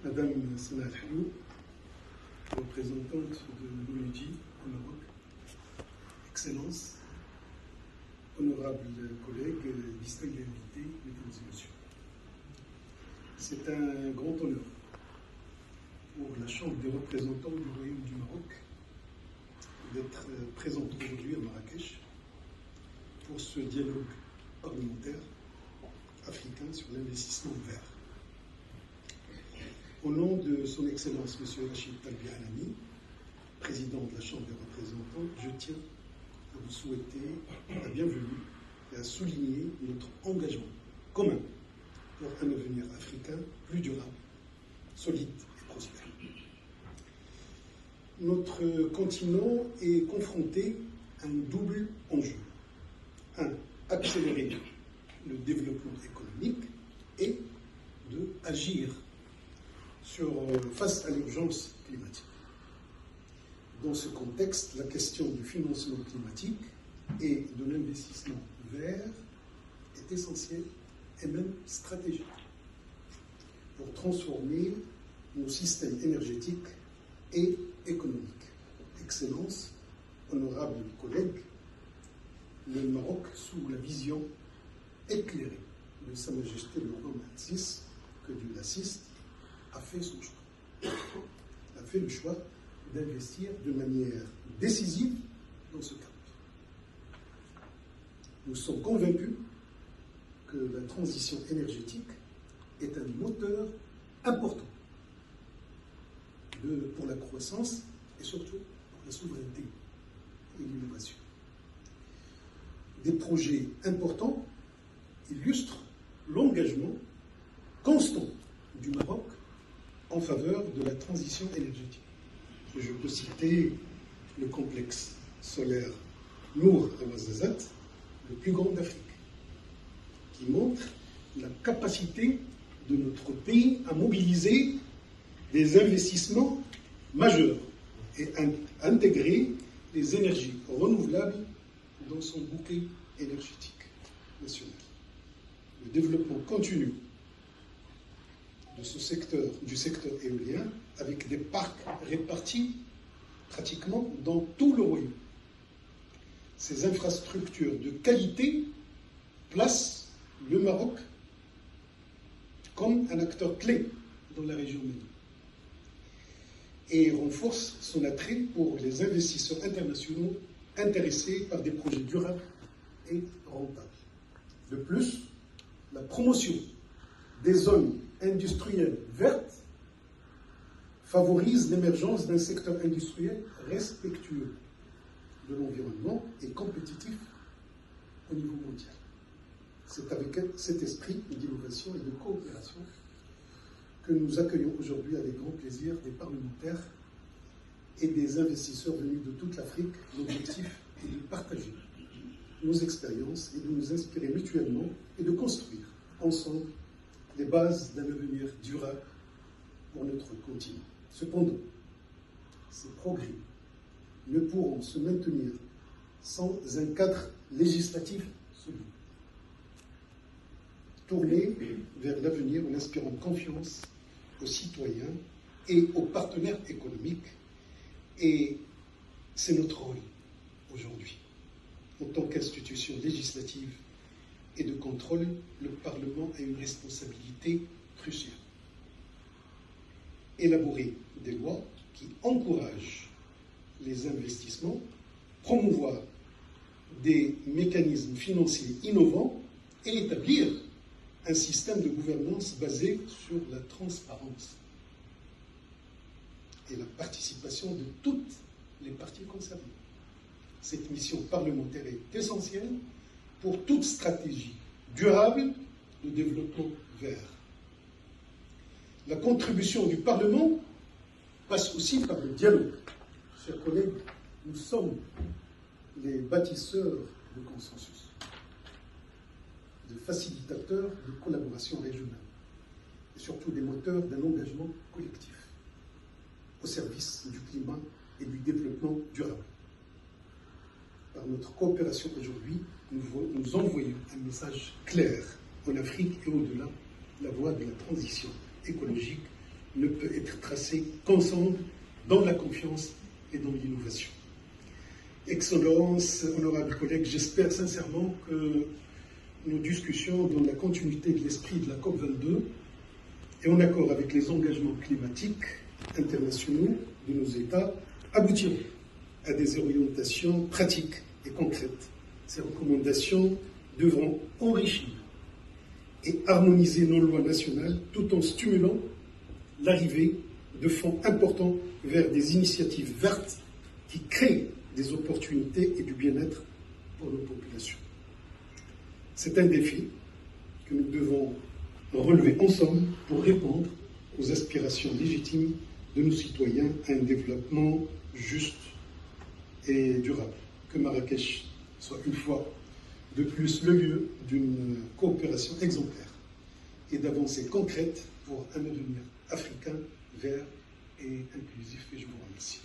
Madame Sana Al-Halou, représentante de l'ONUDI au Maroc, Excellences, honorables collègues, distingués invités, mesdames et messieurs. C'est un grand honneur pour la Chambre des représentants du Royaume du Maroc d'être présente aujourd'hui à Marrakech pour ce dialogue parlementaire africain sur l'investissement vert. Au nom de son Excellence M. Rachid Talbi Alami, président de la Chambre des représentants, je tiens à vous souhaiter la bienvenue et à souligner notre engagement commun pour un avenir africain plus durable, solide et prospère. Notre continent est confronté à un double enjeu. Un, accélérer le développement économique et deux, agir face à l'urgence climatique. Dans ce contexte, la question du financement climatique et de l'investissement vert est essentielle et même stratégique pour transformer nos systèmes énergétiques et économiques. Excellences, honorables collègues, le Maroc, sous la vision éclairée de Sa Majesté le Roi Mohammed VI, que Dieu l'assiste, a fait son choix. A fait le choix d'investir de manière décisive dans ce cadre. Nous sommes convaincus que la transition énergétique est un moteur important pour la croissance et surtout pour la souveraineté et l'innovation. Des projets importants illustrent l'engagement constant du Maroc en faveur de la transition énergétique. Je peux citer le complexe solaire Nour Ouazzazate, le plus grand d'Afrique, qui montre la capacité de notre pays à mobiliser des investissements majeurs et à intégrer les énergies renouvelables dans son bouquet énergétique national. Le développement continu de du secteur éolien, avec des parcs répartis pratiquement dans tout le royaume. Ces infrastructures de qualité placent le Maroc comme un acteur clé dans la région MENA et renforce son attrait pour les investisseurs internationaux intéressés par des projets durables et rentables. De plus, la promotion des zones industrielles vertes favorise l'émergence d'un secteur industriel respectueux de l'environnement et compétitif au niveau mondial. C'est avec cet esprit d'innovation et de coopération que nous accueillons aujourd'hui avec grand plaisir des parlementaires et des investisseurs venus de toute l'Afrique. L'objectif est de partager nos expériences et de nous inspirer mutuellement et de construire ensemble les bases d'un avenir durable pour notre continent. Cependant, ces progrès ne pourront se maintenir sans un cadre législatif solide, tourné vers l'avenir en inspirant confiance aux citoyens et aux partenaires économiques. Et c'est notre rôle aujourd'hui. En tant qu'institution législative et de contrôle, le Parlement a une responsabilité cruciale. Élaborer des lois qui encouragent les investissements, promouvoir des mécanismes financiers innovants et établir un système de gouvernance basé sur la transparence et la participation de toutes les parties concernées. Cette mission parlementaire est essentielle pour toute stratégie durable de développement vert. La contribution du Parlement passe aussi par le dialogue. Chers collègues, nous sommes les bâtisseurs de consensus, de facilitateurs de collaboration régionale et surtout des moteurs d'un engagement collectif au service du climat et du développement durable. Par notre coopération aujourd'hui, nous envoyons un message clair en Afrique et au-delà, la voie de la transition écologique ne peut être tracé qu'ensemble dans la confiance et dans l'innovation. Excellences, honorables collègues, j'espère sincèrement que nos discussions dans la continuité de l'esprit de la COP22 et en accord avec les engagements climatiques internationaux de nos États aboutiront à des orientations pratiques et concrètes. Ces recommandations devront enrichir et harmoniser nos lois nationales tout en stimulant l'arrivée de fonds importants vers des initiatives vertes qui créent des opportunités et du bien-être pour nos populations. C'est un défi que nous devons relever ensemble pour répondre aux aspirations légitimes de nos citoyens à un développement juste et durable. Que Marrakech soit une fois de plus le lieu d'une coopération exemplaire et d'avancées concrètes pour un avenir africain, vert et inclusif. Et je vous remercie.